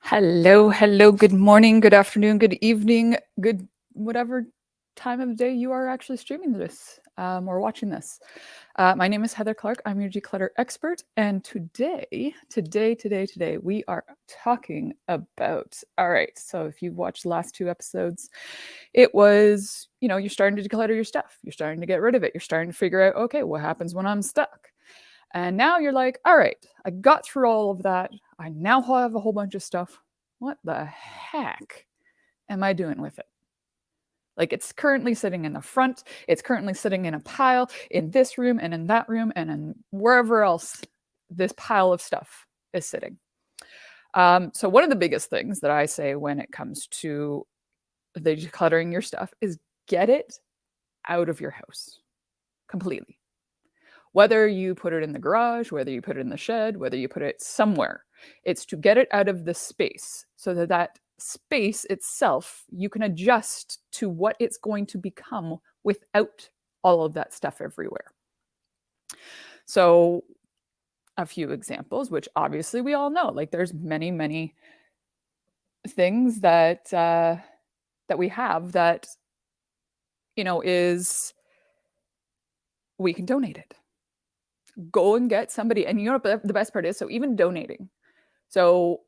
Hello, hello, good morning, good afternoon, good evening, good whatever time of day you are actually streaming this or watching this. My name is Heather Clark. I'm your declutter expert. And today, we are talking about, all right, so if you've watched the last two episodes, it was, you're starting to declutter your stuff. You're starting to get rid of it. You're starting to figure out, okay, what happens when I'm stuck? And now you're like, all right, I got through all of that. I now have a whole bunch of stuff. What the heck am I doing with it? Like it's currently sitting in the front. It's currently sitting in a pile in this room and in that room and in wherever else this pile of stuff is sitting. So one of the biggest things that I say when it comes to the decluttering your stuff is get it out of your house completely. Whether you put it in the garage, whether you put it in the shed, whether you put it somewhere, it's to get it out of the space so that that space itself, you can adjust to what it's going to become without all of that stuff everywhere. So a few examples, which obviously we all know, like there's many, many things that we have that, is we can donate it. Go and get somebody, and you know what the best part is? So even donating. So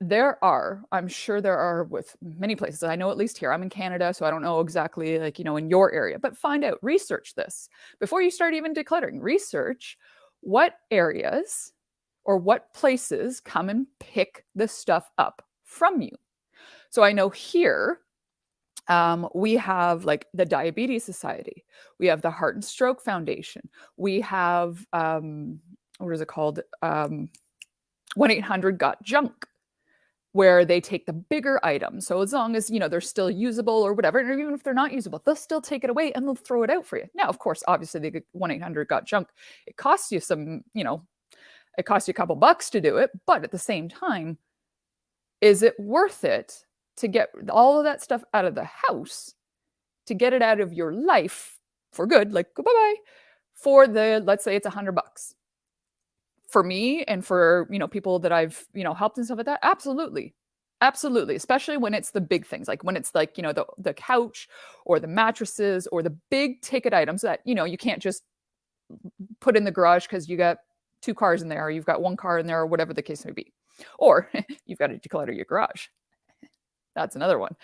I'm sure there are with many places. I know at least here, I'm in Canada, so I don't know exactly like, in your area, but find out, research this before you start even decluttering. Research what areas or what places come and pick the stuff up from you. So I know here, we have like the Diabetes Society, we have the Heart and Stroke Foundation, we have what is it called? 1-800-GOT-JUNK, where they take the bigger items. So as long as they're still usable or whatever, and even if they're not usable, they'll still take it away and they'll throw it out for you. Now, of course, obviously, the 1-800-GOT-JUNK, it costs you it costs you a couple bucks to do it, but at the same time, is it worth it to get all of that stuff out of the house, to get it out of your life for good, like bye-bye, for let's say it's $100? For me and for, people that I've, helped and stuff like that, absolutely. Absolutely. Especially when it's the big things, like when it's like, the couch or the mattresses or the big ticket items that, you can't just put in the garage because you got 2 cars in there, or you've got 1 car in there, or whatever the case may be. Or you've got to declutter your garage. That's another one.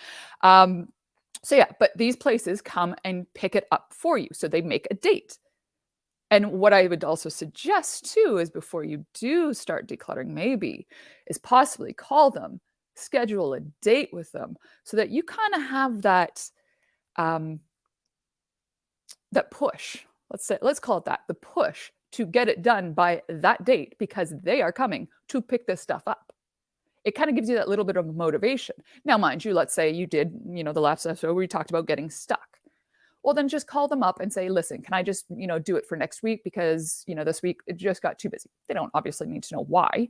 So yeah, but these places come and pick it up for you. So they make a date. And what I would also suggest too is before you do start decluttering, maybe, is possibly call them, schedule a date with them, so that you kind of have that that push. Let's call it that, the push to get it done by that date, because they are coming to pick this stuff up. It kind of gives you that little bit of motivation. Now, mind you, let's say you did, the last episode where we talked about getting stuck. Well, then just call them up and say, listen, can I just, do it for next week? Because, this week it just got too busy. They don't obviously need to know why.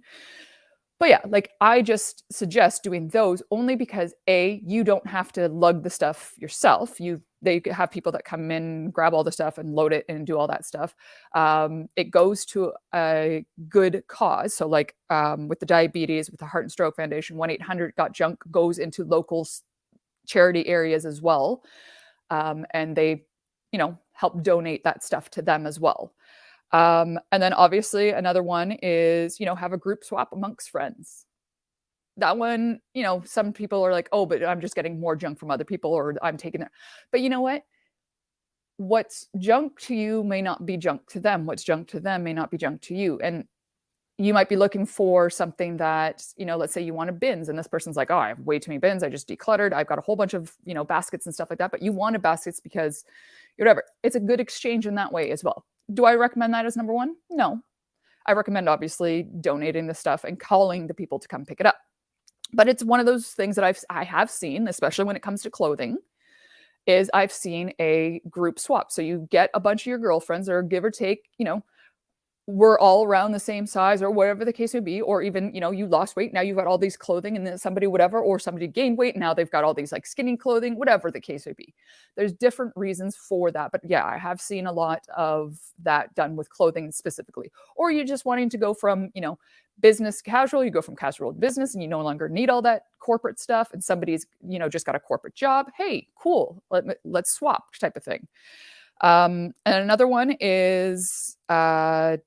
But yeah, like I just suggest doing those only because you don't have to lug the stuff yourself. They have people that come in, grab all the stuff and load it and do all that stuff. It goes to a good cause. So like with the diabetes, with the Heart and Stroke Foundation, 1-800-GOT-JUNK goes into local charity areas as well. And they, help donate that stuff to them as well. And then obviously another one is, have a group swap amongst friends. That one, some people are like, oh, but I'm just getting more junk from other people, or I'm taking it. But you know what? What's junk to you may not be junk to them. What's junk to them may not be junk to you. And you might be looking for something that, let's say you want a bins, and this person's like, oh, I have way too many bins. I just decluttered. I've got a whole bunch of, baskets and stuff like that. But you wanted baskets because whatever. It's a good exchange in that way as well. Do I recommend that as number one? No. I recommend obviously donating the stuff and calling the people to come pick it up. But it's one of those things that I have seen, especially when it comes to clothing, is I've seen a group swap. So you get a bunch of your girlfriends, or give or take, we're all around the same size, or whatever the case may be, or even, you lost weight, now you've got all these clothing, and then somebody whatever, or somebody gained weight, now they've got all these like skinny clothing, whatever the case may be. There's different reasons for that, but yeah, I have seen a lot of that done with clothing specifically. Or you're just wanting to go from, business casual, you go from casual to business, and you no longer need all that corporate stuff, and somebody's just got a corporate job. Hey, cool, let's swap, type of thing. And another one is the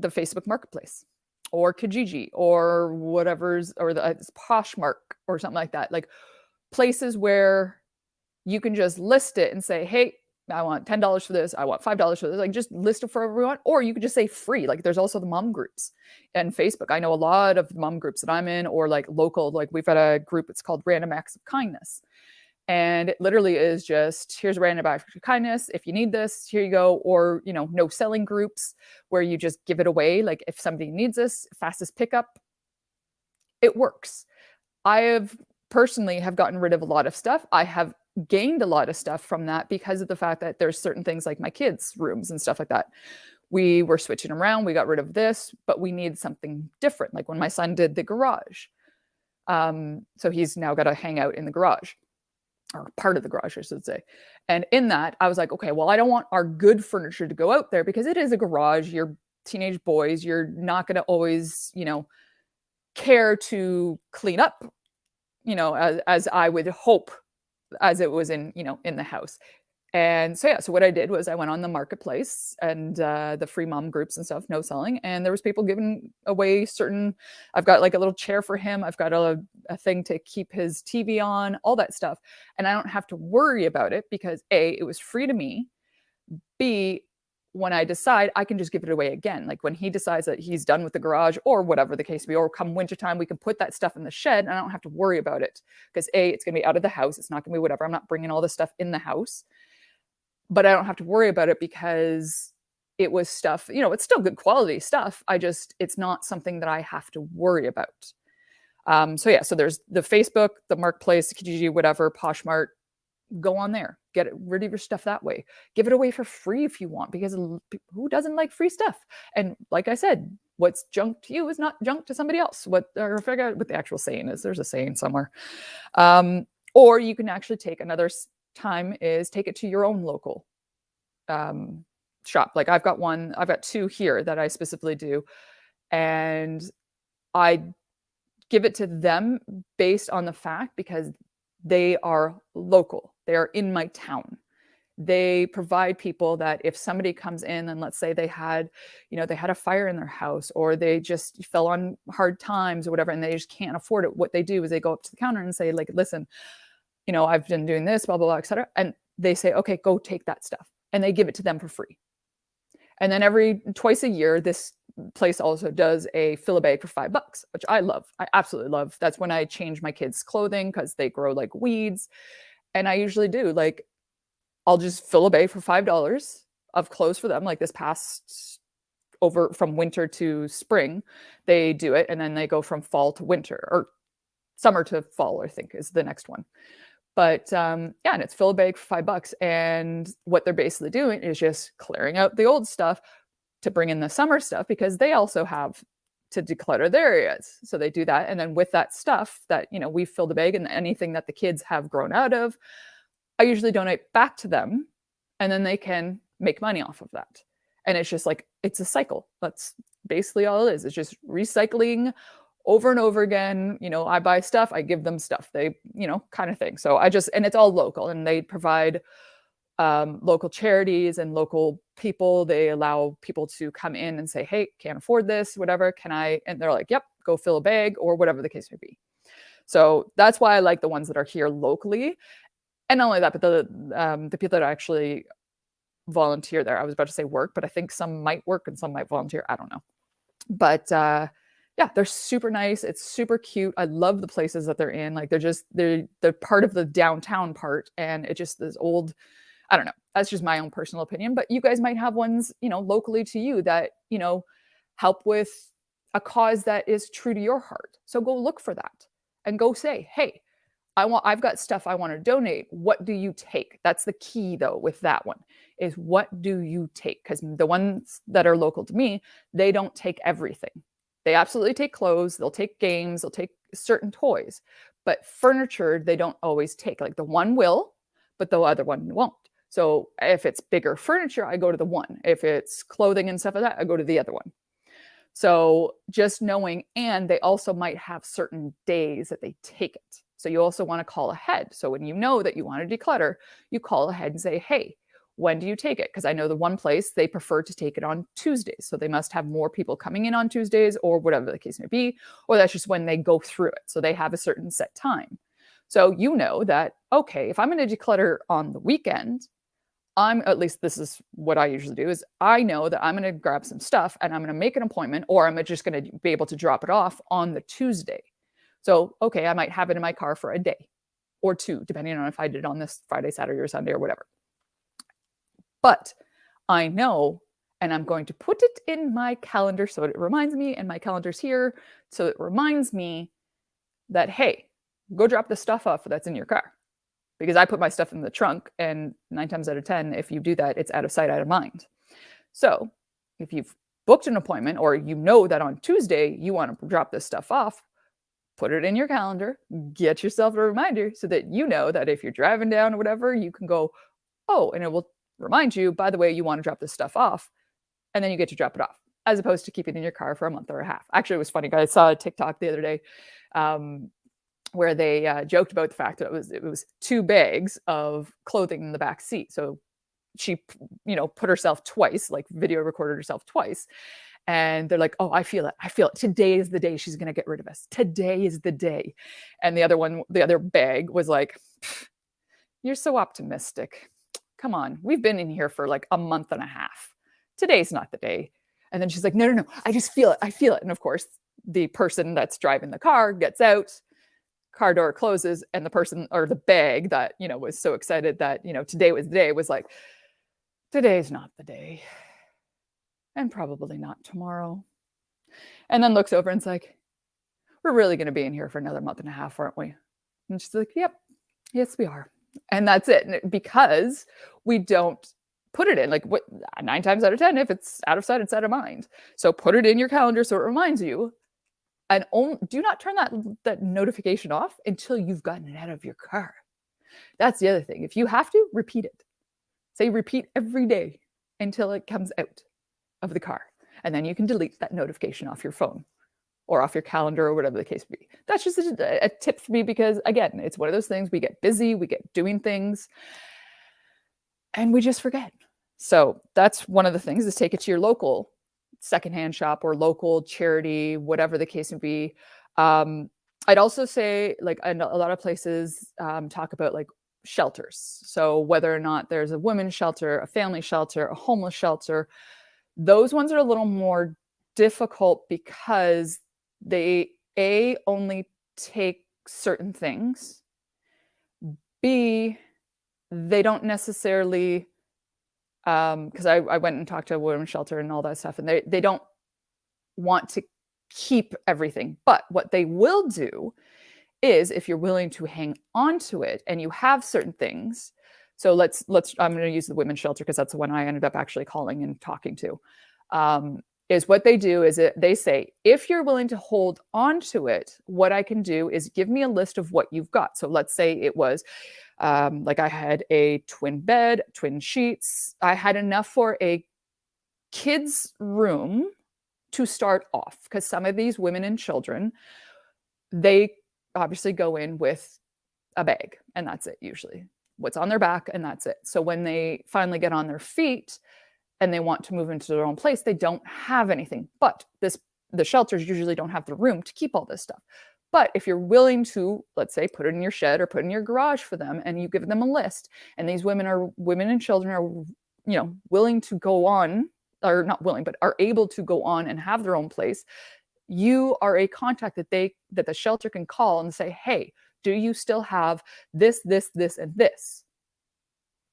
Facebook Marketplace, or Kijiji, or whatever's, or the Poshmark, or something like that. Like places where you can just list it and say, hey, I want $10 for this, I want $5 for this, like just list it for everyone. Or you could just say free. Like there's also the mom groups and Facebook. I know a lot of mom groups that I'm in, or like local, like we've got a group, it's called Random Acts of Kindness. And it literally is just, here's a random act of kindness. If you need this, here you go. Or, no selling groups where you just give it away. Like if somebody needs this, fastest pickup, it works. I have personally have gotten rid of a lot of stuff. I have gained a lot of stuff from that because of the fact that there's certain things like my kids' rooms and stuff like that. We were switching around. We got rid of this, but we need something different. Like when my son did the garage. So he's now got to hang out in the garage, or part of the garage, I should say. And in that, I was like, okay, well, I don't want our good furniture to go out there because it is a garage. You're teenage boys. You're not going to always, care to clean up, as I would hope, as it was in the house. And so what I did was I went on the marketplace and the free mom groups and stuff, no selling, and there was people giving away certain, I've got like a little chair for him, I've got a thing to keep his TV on, all that stuff, and I don't have to worry about it because A, it was free to me, B, when I decide, I can just give it away again. Like when he decides that he's done with the garage or whatever the case may be, or come wintertime, we can put that stuff in the shed and I don't have to worry about it because A, it's going to be out of the house. It's not going to be whatever. I'm not bringing all this stuff in the house, but I don't have to worry about it because it was stuff, it's still good quality stuff. It's not something that I have to worry about. So there's the Facebook, the Marketplace, Kijiji, whatever, Poshmark. Go on there, get rid of your stuff that way. Give it away for free if you want, because who doesn't like free stuff? And like I said, what's junk to you is not junk to somebody else. Or I forget what the actual saying is. There's a saying somewhere. Or you can actually take another time is take it to your own local shop. Like I've got two here that I specifically do, and I give it to them based on the fact because they are local. They are in my town. They provide people that if somebody comes in and let's say they had a fire in their house or they just fell on hard times or whatever, and they just can't afford it. What they do is they go up to the counter and say, like, listen, I've been doing this, blah, blah, blah, et cetera. And they say, okay, go take that stuff. And they give it to them for free. And then twice a year, this place also does a fill a bag for $5, which I love. I absolutely love. That's when I change my kids' clothing because they grow like weeds. And I usually do, like, I'll just fill a bag for $5 of clothes for them. Like this past over from winter to spring, they do it. And then they go from fall to winter, or summer to fall, I think is the next one. But and it's fill a bag for $5. And what they're basically doing is just clearing out the old stuff to bring in the summer stuff, because they also have to declutter their areas. So they do that. And then with that stuff that, we fill the bag and anything that the kids have grown out of, I usually donate back to them, and then they can make money off of that. And it's just like, it's a cycle. That's basically all it is. It's just recycling over and over again. I buy stuff, I give them stuff, they, kind of thing. So and it's all local, and they provide local charities and local people. They allow people to come in and say, hey, can't afford this, whatever, can I? And they're like, yep, go fill a bag, or whatever the case may be. So that's why I like the ones that are here locally. And not only that, but the people that actually volunteer there, I was about to say work, but I think some might work and some might volunteer. I don't know. But they're super nice. It's super cute. I love the places that they're in. Like they're part of the downtown part, and it just is old. I don't know. That's just my own personal opinion, but you guys might have ones, locally to you that, help with a cause that is true to your heart. So go look for that and go say, hey, I've got stuff I want to donate. What do you take? That's the key though with that one, is what do you take? Because the ones that are local to me, they don't take everything. They absolutely take clothes, they'll take games, they'll take certain toys, but furniture, they don't always take. Like the one will, but the other one won't. So if it's bigger furniture, I go to the one. If it's clothing and stuff like that, I go to the other one. So just knowing, and they also might have certain days that they take it. So you also want to call ahead. So when you know that you want to declutter, you call ahead and say, hey, when do you take it? Because I know the one place they prefer to take it on Tuesdays. So they must have more people coming in on Tuesdays or whatever the case may be, or that's just when they go through it. So they have a certain set time. So you know that, okay, if I'm going to declutter on the weekend, at least this is what I usually do, is I know that I'm going to grab some stuff and I'm going to make an appointment, or I'm just going to be able to drop it off on the Tuesday. So, okay, I might have it in my car for a day or two, depending on if I did it on this Friday, Saturday, or Sunday or whatever. But I know, and I'm going to put it in my calendar so it reminds me, and my calendar's here, so it reminds me that, hey, go drop the stuff off that's in your car. Because I put my stuff in the trunk, and 9 times out of 10, if you do that, it's out of sight, out of mind. So if you've booked an appointment, or you know that on Tuesday you want to drop this stuff off, put it in your calendar, get yourself a reminder so that you know that if you're driving down or whatever, you can go, oh, and it will remind you, by the way, you want to drop this stuff off, and then you get to drop it off, as opposed to keeping it in your car for a month or a half. Actually, it was funny. I saw a TikTok the other day where they joked about the fact that it was 2 bags of clothing in the back seat. So she, put herself twice, like video recorded herself twice. And they're like, oh, I feel it. I feel it. Today is the day she's going to get rid of us. Today is the day. And the other bag was like, you're so optimistic. Come on. We've been in here for like a month and a half. Today's not the day. And then she's like, no. I just feel it. I feel it. And of course, the person that's driving the car gets out, car door closes, and the person, or the bag that, was so excited that, today was the day, was like, today's not the day. And probably not tomorrow. And then looks over and it's like, we're really going to be in here for another month and a half, aren't we? And she's like, yep, yes, we are. And that's it. And because we don't put it in, like, 9 times out of 10, if it's out of sight, it's out of mind. So put it in your calendar so it reminds you. And do not turn that notification off until you've gotten it out of your car. That's the other thing. If you have to, repeat it. Say repeat every day until it comes out of the car. And then you can delete that notification off your phone or off your calendar or whatever the case may be. That's just a tip for me because, again, it's one of those things. We get busy, we get doing things, and we just forget. So that's one of the things, is take it to your local secondhand shop or local charity, whatever the case may be. I'd also say, like, a lot of places talk about like shelters. So whether or not there's a women's shelter, a family shelter, a homeless shelter, those ones are a little more difficult because they only take certain things. B, they don't necessarily, because I went and talked to a women's shelter and all that stuff, and they don't want to keep everything. But what they will do is, if you're willing to hang on to it and you have certain things. So let's I'm going to use the women's shelter because that's the one I ended up actually calling and talking to. Is what they do is they say, if you're willing to hold on to it, what I can do is give me a list of what you've got. So let's say it was like I had a twin bed, twin sheets. I had enough for a kid's room to start off, because some of these women and children, they obviously go in with a bag and that's it, usually what's on their back, and that's it. So when they finally get on their feet and they want to move into their own place, they don't have anything. But the shelters usually don't have the room to keep all this stuff. But if you're willing to, let's say, put it in your shed or put it in your garage for them, and you give them a list, and these women and children are, willing to go on, or not willing, but are able to go on and have their own place, you are a contact that the shelter can call and say, hey, do you still have this, and this?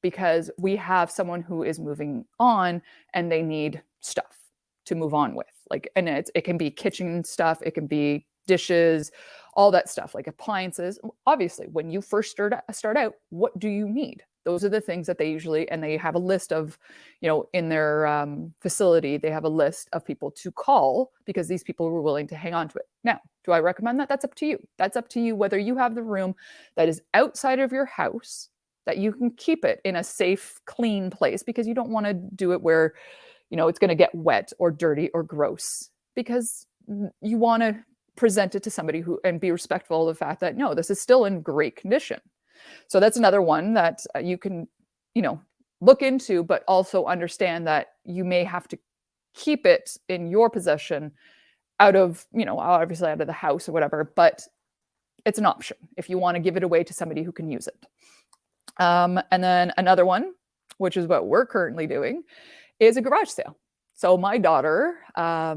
Because we have someone who is moving on and they need stuff to move on with. Like, and it can be kitchen stuff, it can be dishes, all that stuff, like appliances. Obviously, when you first start out, what do you need? Those are the things that they usually, and they have a list of, in their facility, they have a list of people to call because these people were willing to hang on to it. Now, do I recommend that? That's up to you. That's up to you whether you have the room that is outside of your house, that you can keep it in a safe, clean place, because you don't want to do it where, it's going to get wet or dirty or gross, because you want to present it to somebody who and be respectful of the fact that no, this is still in great condition. So that's another one that you can, look into, but also understand that you may have to keep it in your possession out of, obviously out of the house or whatever, but it's an option if you want to give it away to somebody who can use it. And then another one, which is what we're currently doing, is a garage sale. So my daughter, I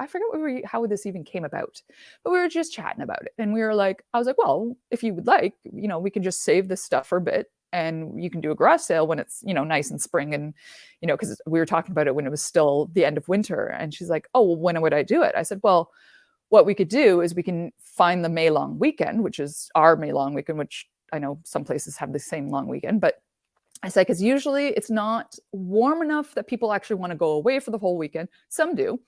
forget how this even came about, but we were just chatting about it. And I was like, well, if you would like, we can just save this stuff for a bit and you can do a garage sale when it's, nice and spring. And, because we were talking about it when it was still the end of winter. And she's like, oh, well, when would I do it? I said, well, what we could do is we can find the May long weekend, which is our May long weekend, which I know some places have the same long weekend, but I said, because usually it's not warm enough that people actually want to go away for the whole weekend. Some do,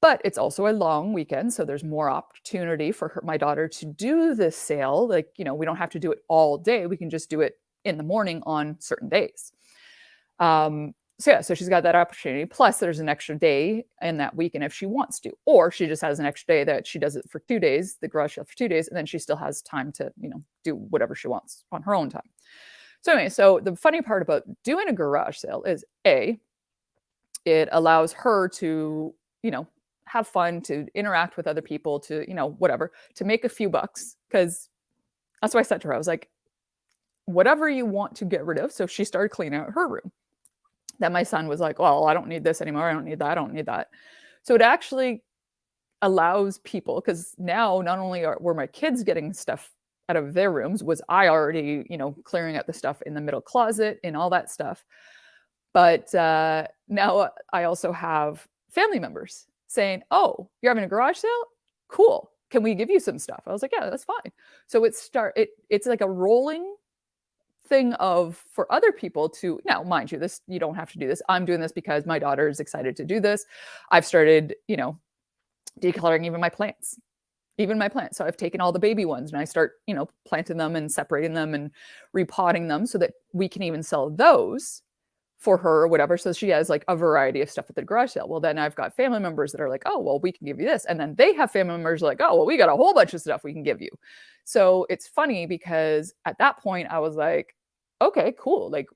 but it's also a long weekend. So there's more opportunity for my daughter to do this sale. Like, we don't have to do it all day. We can just do it in the morning on certain days. So she's got that opportunity. Plus there's an extra day in that weekend if she wants to, or she just has an extra day that she does it for 2 days, the garage sale for 2 days. And then she still has time to, do whatever she wants on her own time. So anyway, so the funny part about doing a garage sale is it allows her to, have fun, to interact with other people, to, whatever, to make a few bucks. Because that's what I said to her. I was like, whatever you want to get rid of. So she started cleaning out her room. Then my son was like, well, I don't need this anymore. I don't need that. I don't need that. So it actually allows people, because now not only were my kids getting stuff out of their rooms, was I already, clearing out the stuff in the middle closet and all that stuff. But now I also have family members saying, oh, you're having a garage sale? Cool. Can we give you some stuff? I was like, yeah, that's fine. So it's like a rolling thing for other people to, now mind you, this, you don't have to do this. I'm doing this because my daughter is excited to do this. I've started, decluttering even my plants. So I've taken all the baby ones and I start, planting them and separating them and repotting them so that we can even sell those for her or whatever. So she has like a variety of stuff at the garage sale. Well, then I've got family members that are like, oh, well, we can give you this. And then they have family members like, oh, well, we got a whole bunch of stuff we can give you. So it's funny because at that point I was like, okay, cool. Like,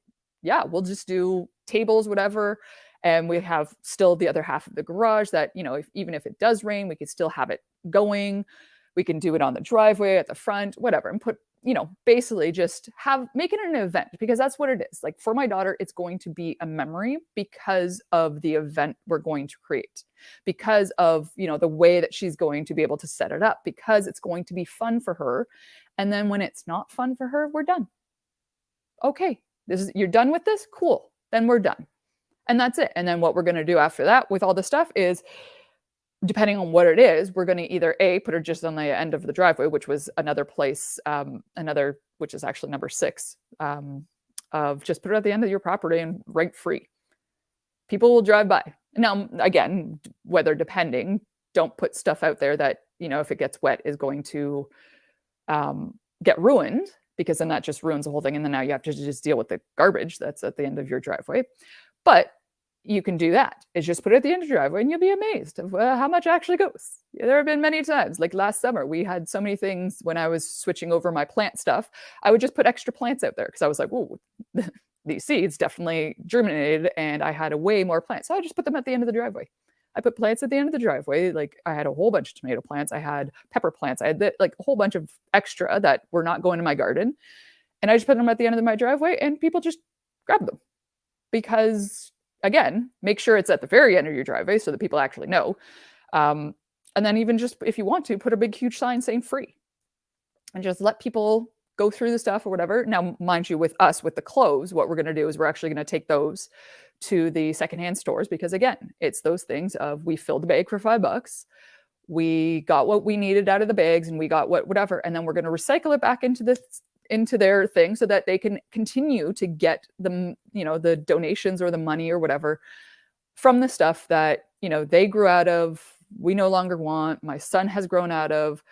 yeah, we'll just do tables, whatever. And we have still the other half of the garage that, even if it does rain, we could still have it going. We can do it on the driveway, at the front, whatever, and put, basically just make it an event, because that's what it is. Like for my daughter, it's going to be a memory because of the event we're going to create, because of, the way that she's going to be able to set it up, because it's going to be fun for her. And then when it's not fun for her, we're done. Okay, you're done with this? Cool. Then we're done. And that's it. And then what we're going to do after that with all the stuff is, depending on what it is, we're going to either put her just on the end of the driveway, which was another place, which is actually number 6, of just put it at the end of your property and rent free. People will drive by. Now, again, weather depending, don't put stuff out there that, if it gets wet is going to get ruined, because then that just ruins the whole thing. And then now you have to just deal with the garbage that's at the end of your driveway. But you can do that. It's just put it at the end of the driveway and you'll be amazed of how much actually goes. There have been many times, like last summer, we had so many things when I was switching over my plant stuff. I would just put extra plants out there because I was like, oh, these seeds definitely germinated and I had a way more plants. So I just put them at the end of the driveway. I put plants at the end of the driveway. Like I had a whole bunch of tomato plants. I had pepper plants. I had like a whole bunch of extra that were not going to my garden. And I just put them at the end of my driveway and people just grab them. Because again, make sure it's at the very end of your driveway so that people actually know. And then even just if you want to, put a big, huge sign saying free. And just let people go through the stuff or whatever. Now, mind you, with us, with the clothes, what we're going to do is we're actually going to take those to the secondhand stores, because again, it's those things of we filled the bag for $5. We got what we needed out of the bags and we got whatever. And then we're going to recycle it back into their thing so that they can continue to get the donations or the money or whatever from the stuff that, they grew out of, we no longer want, my son has grown out of,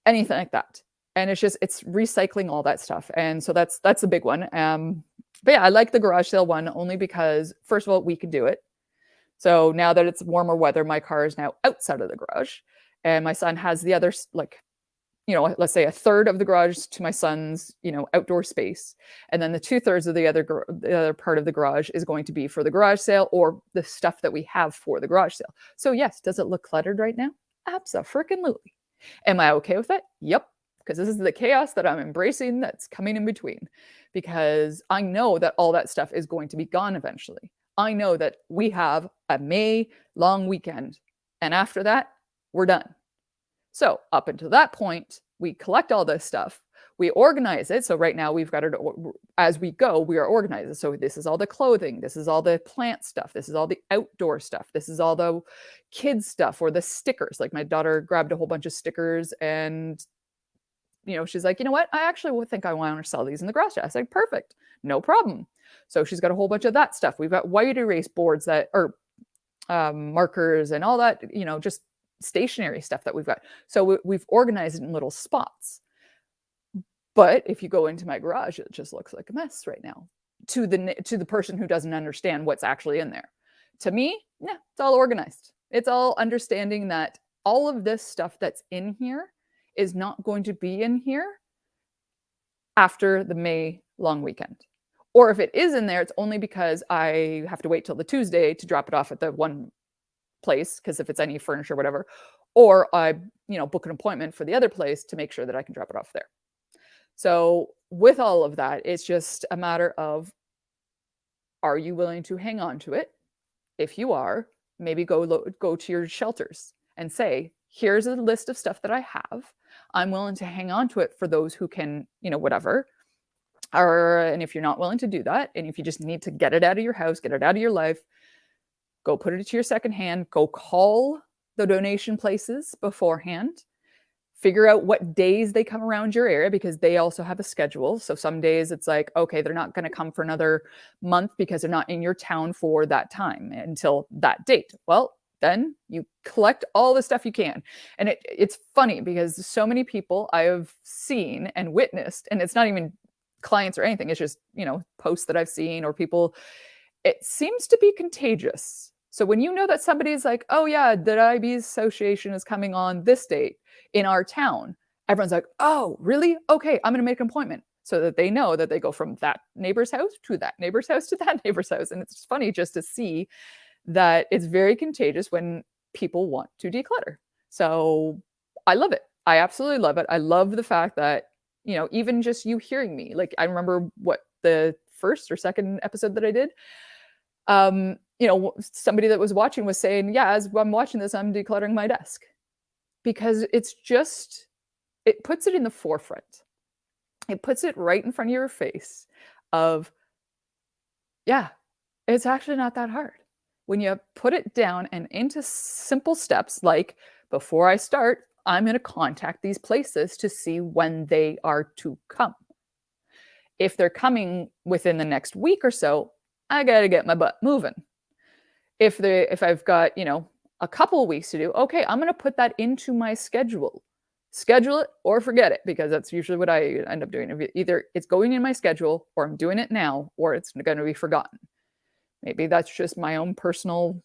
anything like that. And it's recycling all that stuff. And so that's a big one. But yeah, I like the garage sale one only because, first of all, we could do it. So now that it's warmer weather, my car is now outside of the garage, and my son has the other, like, let's say a third of the garage to my son's, outdoor space. And then the 2/3 of the other part of the garage is going to be for the garage sale or the stuff that we have for the garage sale. So yes, does it look cluttered right now? Abso-freaking-lutely. Am I okay with it? Yep. Because this is the chaos that I'm embracing that's coming in between. Because I know that all that stuff is going to be gone eventually. I know that we have a May long weekend. And after that, we're done. So up until that point, we collect all this stuff. We organize it. So right now we've got it as we go, we are organized. So this is all the clothing. This is all the plant stuff. This is all the outdoor stuff. This is all the kids stuff or the stickers. Like my daughter grabbed a whole bunch of stickers and she's like, you know what? I actually would think I want to sell these in the garage. I was like, perfect. No problem. So she's got a whole bunch of that stuff. We've got white erase boards or markers and all that, just stationary stuff that we've got. So we've organized it in little spots. But if you go into my garage, it just looks like a mess right now to the person who doesn't understand what's actually in there. To me, yeah, it's all organized. It's all understanding that all of this stuff that's in here is not going to be in here after the May long weekend. Or if it is in there, it's only because I have to wait till the Tuesday to drop it off at the one place, because if it's any furniture, whatever, or I, book an appointment for the other place to make sure that I can drop it off there. So with all of that, it's just a matter of, are you willing to hang on to it? If you are, maybe go to your shelters and say, here's a list of stuff that I have. I'm willing to hang on to it for those who can, whatever. And if you're not willing to do that, and if you just need to get it out of your house, get it out of your life, go put it to your secondhand, go call the donation places beforehand, figure out what days they come around your area, because they also have a schedule. So some days it's like, okay, they're not going to come for another month because they're not in your town for that time until that date. Well, then you collect all the stuff you can. And it's funny because so many people I have seen and witnessed, and it's not even clients or anything, it's just, posts that I've seen or people, it seems to be contagious. So when you know that somebody's like, oh yeah, the Diabetes Association is coming on this date in our town, everyone's like, oh, really? Okay, I'm going to make an appointment, so that they know that they go from that neighbor's house to that neighbor's house to that neighbor's house. And it's funny just to see that it's very contagious when people want to declutter. So I love it. I absolutely love it. I love the fact that, even just you hearing me, like I remember what the first or second episode that I did, somebody that was watching was saying, yeah, as I'm watching this, I'm decluttering my desk, because it puts it in the forefront. It puts it right in front of your face of, yeah, it's actually not that hard. When you put it down and into simple steps, like before I start, I'm going to contact these places to see when they are to come. If they're coming within the next week or so, I got to get my butt moving. If I've got, a couple of weeks to do, okay, I'm going to put that into my schedule. Schedule it or forget it, because that's usually what I end up doing. Either it's going in my schedule, or I'm doing it now, or it's going to be forgotten. Maybe that's just my own personal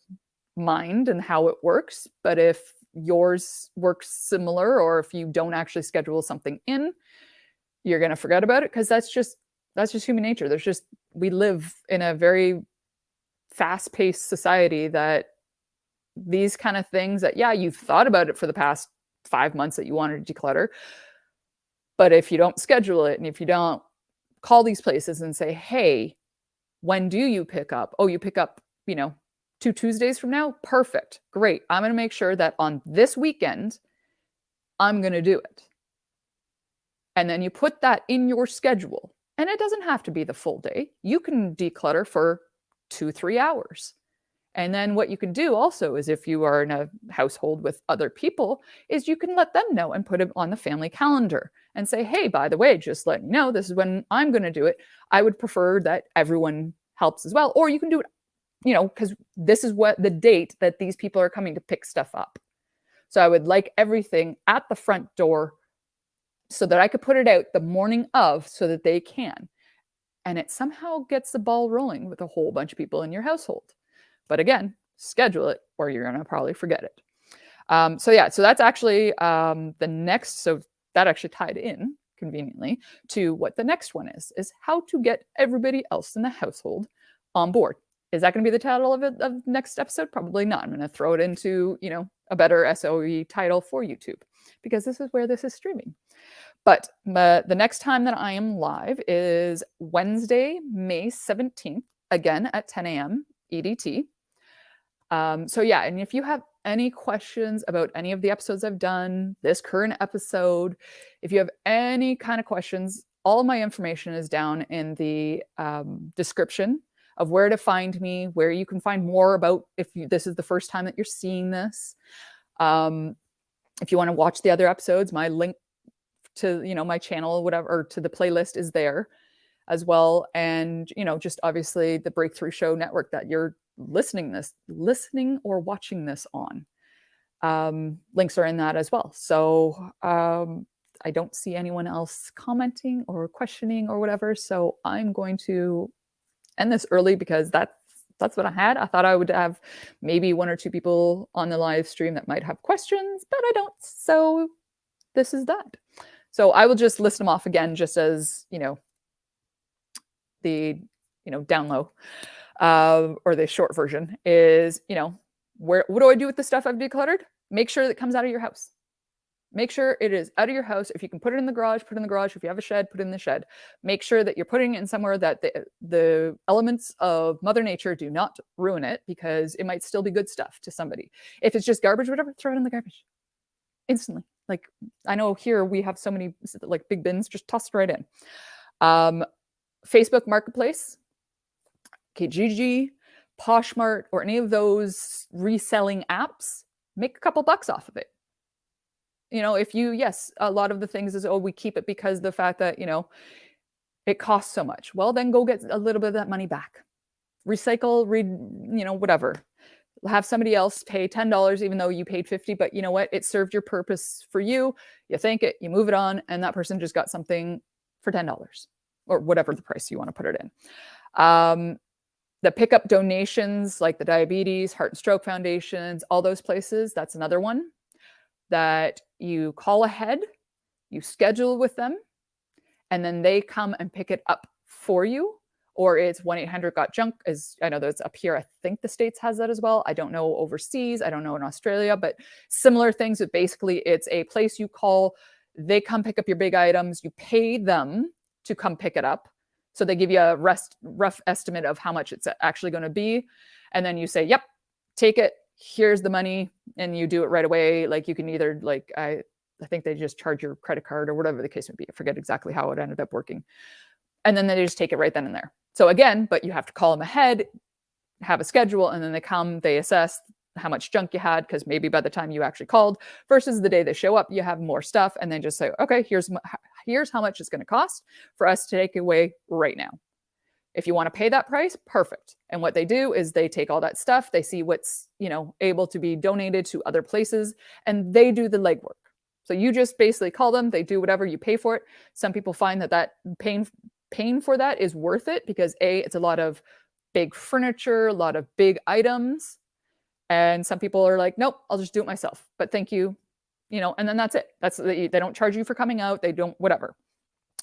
mind and how it works. But if yours works similar, or if you don't actually schedule something in, you're going to forget about it, because that's just human nature. We live in a very fast-paced society that these kind of things that, yeah, you've thought about it for the past 5 months that you wanted to declutter, but if you don't schedule it, and if you don't call these places and say, hey, when do you pick up? Oh, you pick up, 2 Tuesdays from now? Perfect. Great. I'm going to make sure that on this weekend, I'm going to do it. And then you put that in your schedule. And it doesn't have to be the full day. You can declutter for 2-3 hours. And then what you can do also is, if you are in a household with other people, is you can let them know and put it on the family calendar and say, hey, by the way, just let me know, this is when I'm going to do it. I would prefer that everyone helps as well. Or you can do it, because this is what the date that these people are coming to pick stuff up. So I would like everything at the front door so that I could put it out the morning of, so that they can. And it somehow gets the ball rolling with a whole bunch of people in your household. But again, schedule it, or you're going to probably forget it. So that's actually the next. So that actually tied in conveniently to what the next one is how to get everybody else in the household on board. Is that going to be the title of next episode? Probably not. I'm going to throw it into, a better SOE title for YouTube, because this is where this is streaming. But the next time that I am live is Wednesday, May 17th, again at 10 a.m. EDT. And if you have any questions about any of the episodes I've done, this current episode, if you have any kind of questions, all of my information is down in the description of where to find me, where you can find more about this is the first time that you're seeing this. If you want to watch the other episodes, my link to, my channel, whatever, or to the playlist is there as well. And, just obviously the Breakthrough Show network that you're listening or watching this on. Links are in that as well. So I don't see anyone else commenting or questioning or whatever. So I'm going to end this early, because that's what I had. I thought I would have maybe 1 or 2 people on the live stream that might have questions, but I don't. So this is that. So I will just list them off again, just as, the, down low, or the short version is, what do I do with the stuff I've decluttered? Make sure that it comes out of your house. Make sure it is out of your house. If you can put it in the garage, put it in the garage. If you have a shed, put it in the shed. Make sure that you're putting it in somewhere that the elements of Mother Nature do not ruin it, because it might still be good stuff to somebody. If it's just garbage, whatever, throw it in the garbage instantly. Like, I know here we have so many like big bins, just toss it right in. Facebook Marketplace, Kijiji, Poshmark, or any of those reselling apps, make a couple bucks off of it. Yes, a lot of the things is, we keep it because the fact that, it costs so much. Well, then go get a little bit of that money back. Recycle, whatever. Have somebody else pay $10, even though you paid $50, but you know what? It served your purpose for you. You thank it, you move it on, and that person just got something for $10 or whatever the price you want to put it in. The pickup donations, like the Diabetes, Heart and Stroke Foundations, all those places, that's another one that you call ahead, you schedule with them, and then they come and pick it up for you. Or it's 1-800-GOT-JUNK, as I know that's up here. I think the States has that as well. I don't know overseas. I don't know in Australia, but similar things. But basically, it's a place you call. They come pick up your big items. You pay them to come pick it up. So they give you a rough estimate of how much it's actually going to be. And then you say, yep, take it. Here's the money. And you do it right away. Like, you can either, like, I think they just charge your credit card or whatever the case may be. I forget exactly how it ended up working. And then they just take it right then and there. So again, but you have to call them ahead, have a schedule, and then they come, they assess how much junk you had, because maybe by the time you actually called versus the day they show up, you have more stuff, and then just say, okay, here's how much it's going to cost for us to take away right now. If you want to pay that price, perfect. And what they do is they take all that stuff, they see what's, able to be donated to other places, and they do the legwork. So you just basically call them, they do whatever, you pay for it. Some people find that paying for that is worth it, because it's a lot of big furniture, a lot of big items. And some people are like, nope, I'll just do it myself. But thank you, and then that's it. They don't charge you for coming out. They don't, whatever.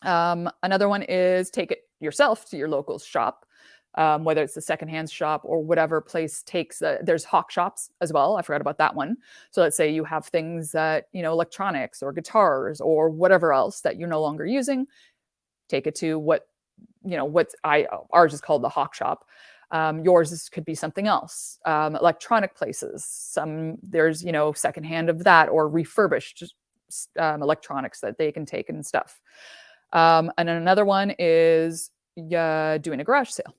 Another one is take it yourself to your local shop, whether it's the secondhand shop or whatever place takes. There's hawk shops as well. I forgot about that one. So let's say you have things that, electronics or guitars or whatever else that you're no longer using. Take it to ours is called the hawk shop. Yours could be something else. Electronic places. There's, secondhand of that, or refurbished electronics that they can take and stuff. And then another one is doing a garage sale.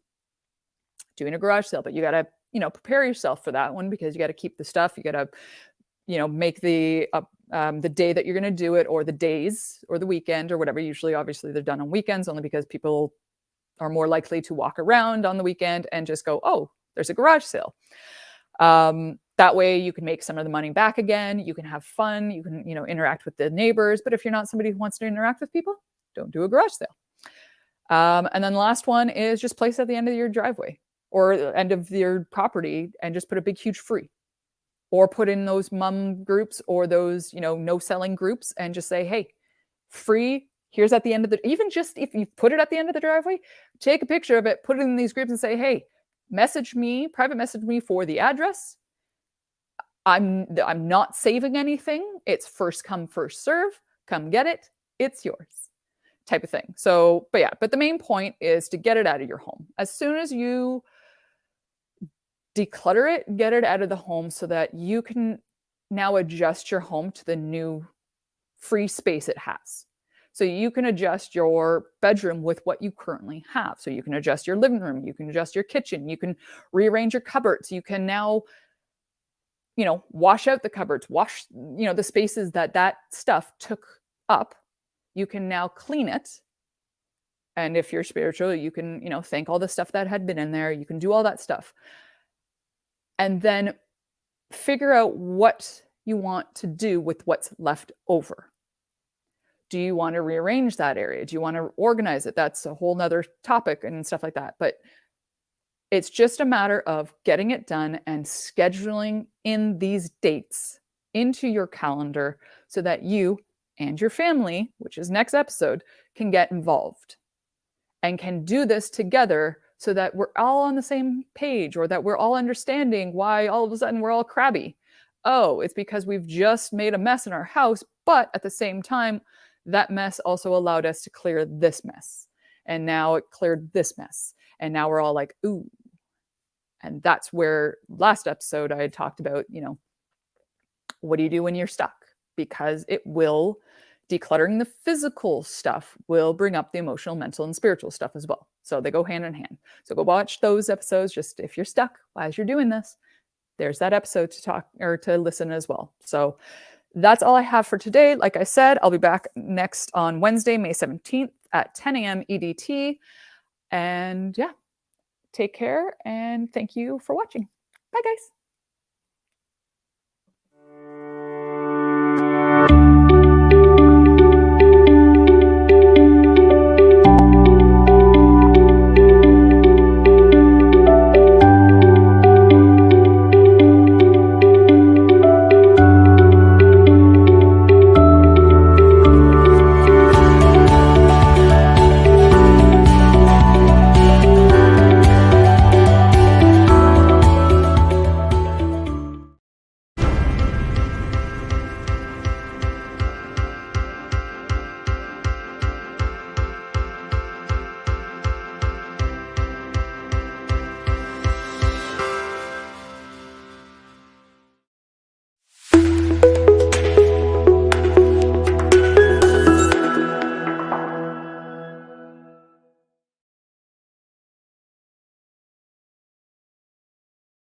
But you got to, prepare yourself for that one, because you got to keep the stuff. You got to, make the day that you're going to do it, or the days, or the weekend, or whatever. Usually, obviously, they're done on weekends, only because people are more likely to walk around on the weekend and just go, oh, there's a garage sale. That way you can make some of the money back again. You can have fun. You can, interact with the neighbors. But if you're not somebody who wants to interact with people, don't do a garage sale. And then the last one is just place at the end of your driveway or the end of your property and just put a big, huge free. Or put in those mum groups or those, no selling groups and just say, hey, free. Here's at the end of even just if you put it at the end of the driveway, take a picture of it, put it in these groups and say, hey, private message me for the address. I'm not saving anything. It's first come, first serve. Come get it. It's yours type of thing. So, but the main point is to get it out of your home. As soon as you declutter it, get it out of the home so that you can now adjust your home to the new free space it has. So you can adjust your bedroom with what you currently have. So you can adjust your living room, you can adjust your kitchen, you can rearrange your cupboards, you can now, wash out the cupboards, wash, the spaces that stuff took up. You can now clean it. And if you're spiritual, you can, thank all the stuff that had been in there. You can do all that stuff. And then figure out what you want to do with what's left over. Do you want to rearrange that area? Do you want to organize it? That's a whole nother topic and stuff like that. But it's just a matter of getting it done and scheduling in these dates into your calendar so that you and your family, which is next episode, can get involved and can do this together so that we're all on the same page or that we're all understanding why all of a sudden we're all crabby. Oh, it's because we've just made a mess in our house, but at the same time, that mess also allowed us to clear this mess. And now it cleared this mess. And now we're all like, ooh. And that's where last episode I had talked about, what do you do when you're stuck? Because decluttering the physical stuff will bring up the emotional, mental, and spiritual stuff as well. So they go hand in hand. So go watch those episodes. Just if you're stuck as you're doing this, there's that episode to talk or to listen as well. So that's all I have for today. Like I said, I'll be back next on Wednesday, May 17th at 10 a.m. EDT. And take care and thank you for watching. Bye, guys.